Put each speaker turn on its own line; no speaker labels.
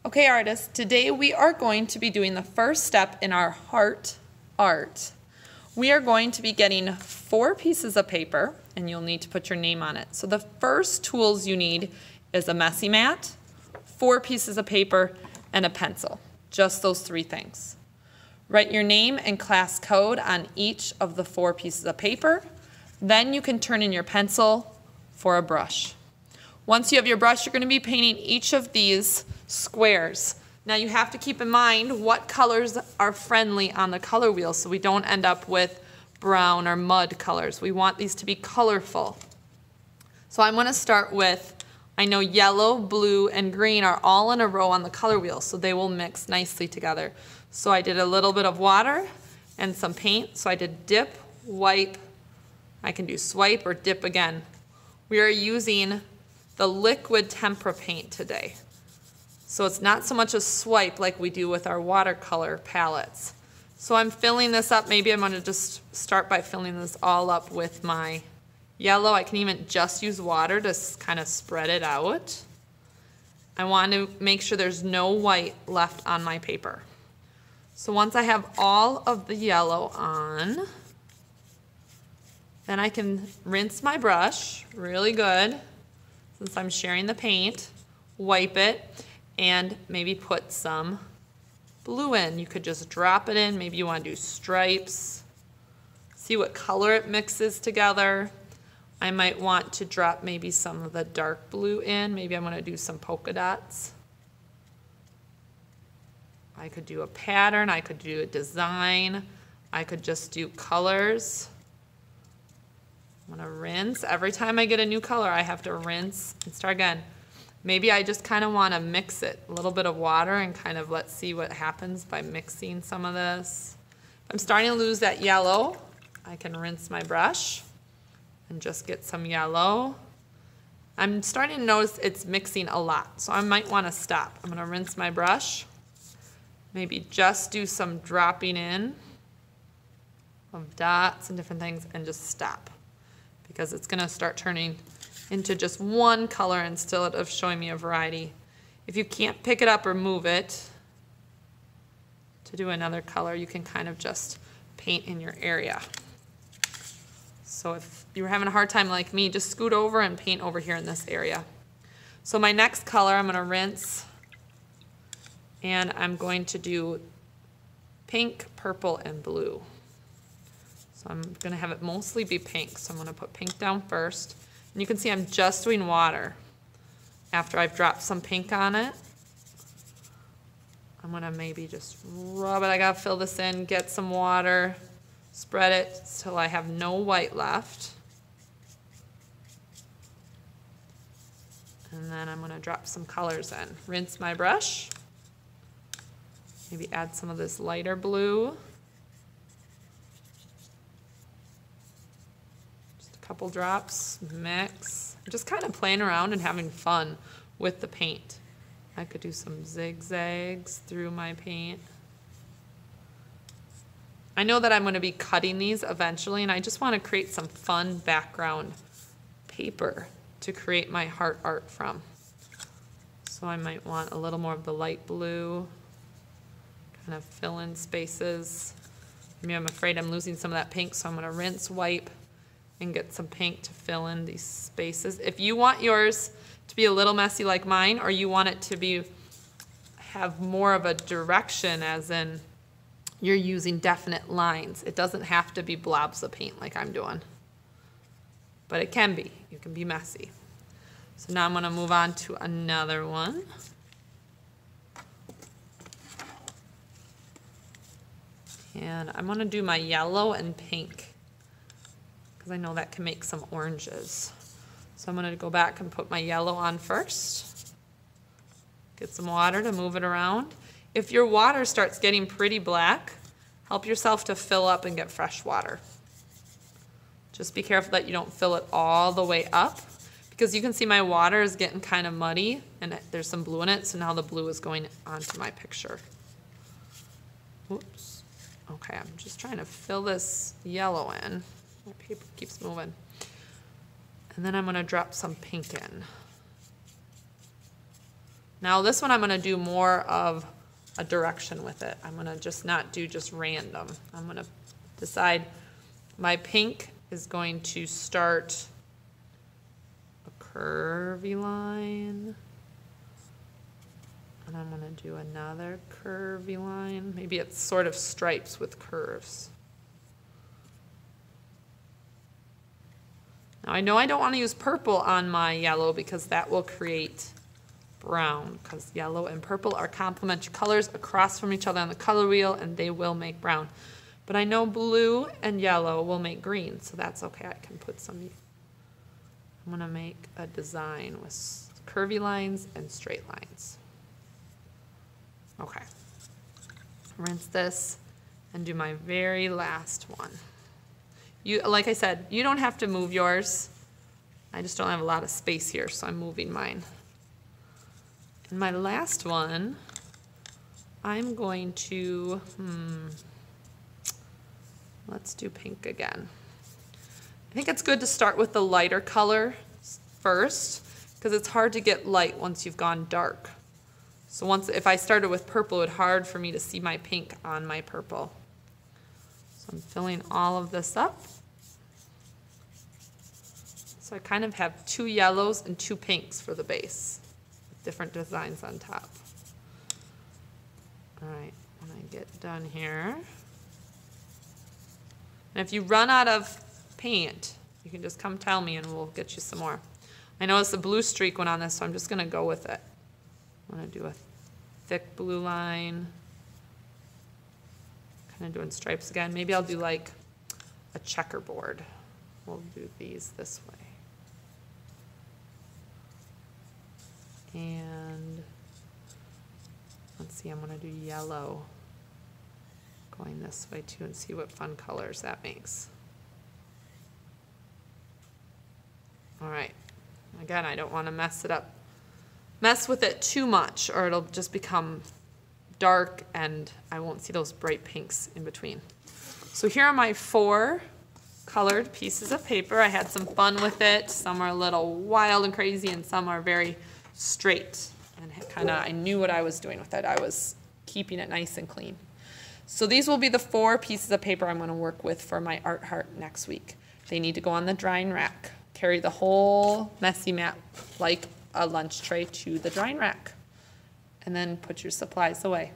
Okay, artists, today we are going to be doing the first step in our heart art. We are going to be getting 4 pieces of paper, and you'll need to put your name on it. So the first tools you need is a messy mat, 4 pieces of paper, and a pencil. Just those 3 things. Write your name and class code on each of the 4 pieces of paper. Then you can turn in your pencil for a brush. Once you have your brush, you're going to be painting each of these squares. Now you have to keep in mind what colors are friendly on the color wheel so we don't end up with brown or mud colors. We want these to be colorful. So I'm going to start with, I know yellow, blue, and green are all in a row on the color wheel, so they will mix nicely together. So I did a little bit of water and some paint. So I did dip, wipe, I can do swipe or dip again. We are using the liquid tempera paint today. So it's not so much a swipe like we do with our watercolor palettes. So I'm filling this up. Maybe I'm going to just start by filling this all up with my yellow. I can even just use water to kind of spread it out. I want to make sure there's no white left on my paper. So once I have all of the yellow on, then I can rinse my brush really good, since I'm sharing the paint, wipe it, and maybe put some blue in. You could just drop it in. Maybe you want to do stripes. See what color it mixes together. I might want to drop maybe some of the dark blue in. Maybe I'm going to do some polka dots. I could do a pattern. I could do a design. I could just do colors. I'm going to rinse. Every time I get a new color, I have to rinse and start again. Maybe I just kind of want to mix it, a little bit of water, and kind of let's see what happens by mixing some of this. If I'm starting to lose that yellow, I can rinse my brush and just get some yellow. I'm starting to notice it's mixing a lot, so I might want to stop. I'm going to rinse my brush, maybe just do some dropping in of dots and different things, and just stop, because it's going to start turning into just one color instead of showing me a variety. If you can't pick it up or move it to do another color, you can kind of just paint in your area. So if you're having a hard time like me, just scoot over and paint over here in this area. So my next color, I'm going to rinse, and I'm going to do pink, purple, and blue. So I'm going to have it mostly be pink. So I'm going to put pink down first. And you can see I'm just doing water. After I've dropped some pink on it, I'm going to maybe just rub it. I got to fill this in, get some water, spread it till I have no white left. And then I'm going to drop some colors in. Rinse my brush. Maybe add some of this lighter blue. Couple drops, mix. I'm just kind of playing around and having fun with the paint. I could do some zigzags through my paint. I know that I'm going to be cutting these eventually, and I just want to create some fun background paper to create my heart art from. So I might want a little more of the light blue, kind of fill in spaces. Maybe I'm afraid I'm losing some of that pink, so I'm going to rinse, wipe, and get some pink to fill in these spaces. If you want yours to be a little messy like mine, or you want it to have more of a direction, as in you're using definite lines, it doesn't have to be blobs of paint like I'm doing. But it can be. You can be messy. So now I'm going to move on to another one. And I'm going to do my yellow and pink, I know that can make some oranges. So I'm going to go back and put my yellow on first. Get some water to move it around. If your water starts getting pretty black, help yourself to fill up and get fresh water. Just be careful that you don't fill it all the way up, because you can see my water is getting kind of muddy and there's some blue in it, so now the blue is going onto my picture. Oops. Okay, I'm just trying to fill this yellow in. My paper keeps moving. And then I'm going to drop some pink in. Now this one I'm going to do more of a direction with it. I'm going to just not do just random. I'm going to decide my pink is going to start a curvy line. And I'm going to do another curvy line. Maybe it's sort of stripes with curves. Now I know I don't want to use purple on my yellow because that will create brown, because yellow and purple are complementary colors across from each other on the color wheel, and they will make brown. But I know blue and yellow will make green, so that's okay. I can put some. I'm going to make a design with curvy lines and straight lines. Okay. Rinse this and do my very last one. Like I said, you don't have to move yours. I just don't have a lot of space here, so I'm moving mine. And my last one, I'm going to, let's do pink again. I think it's good to start with the lighter color first, because it's hard to get light once you've gone dark. So if I started with purple, it would be hard for me to see my pink on my purple. So I'm filling all of this up. So I kind of have 2 yellows and 2 pinks for the base, with different designs on top. All right, when I get done here. And if you run out of paint, you can just come tell me and we'll get you some more. I noticed a blue streak went on this, so I'm just going to go with it. I'm going to do a thick blue line. Kind of doing stripes again. Maybe I'll do like a checkerboard. We'll do these this way. And let's see, I'm going to do yellow going this way too and see what fun colors that makes. All right. Again, I don't want to mess it up. Mess with it too much or it'll just become dark and I won't see those bright pinks in between. So here are my 4 colored pieces of paper. I had some fun with it. Some are a little wild and crazy and some are very straight and kind of I knew what I was doing with it. I was keeping it nice and clean. So these will be the 4 pieces of paper I'm going to work with for my art heart next week. They need to go on the drying rack. Carry the whole messy map like a lunch tray to the drying rack. And then put your supplies away.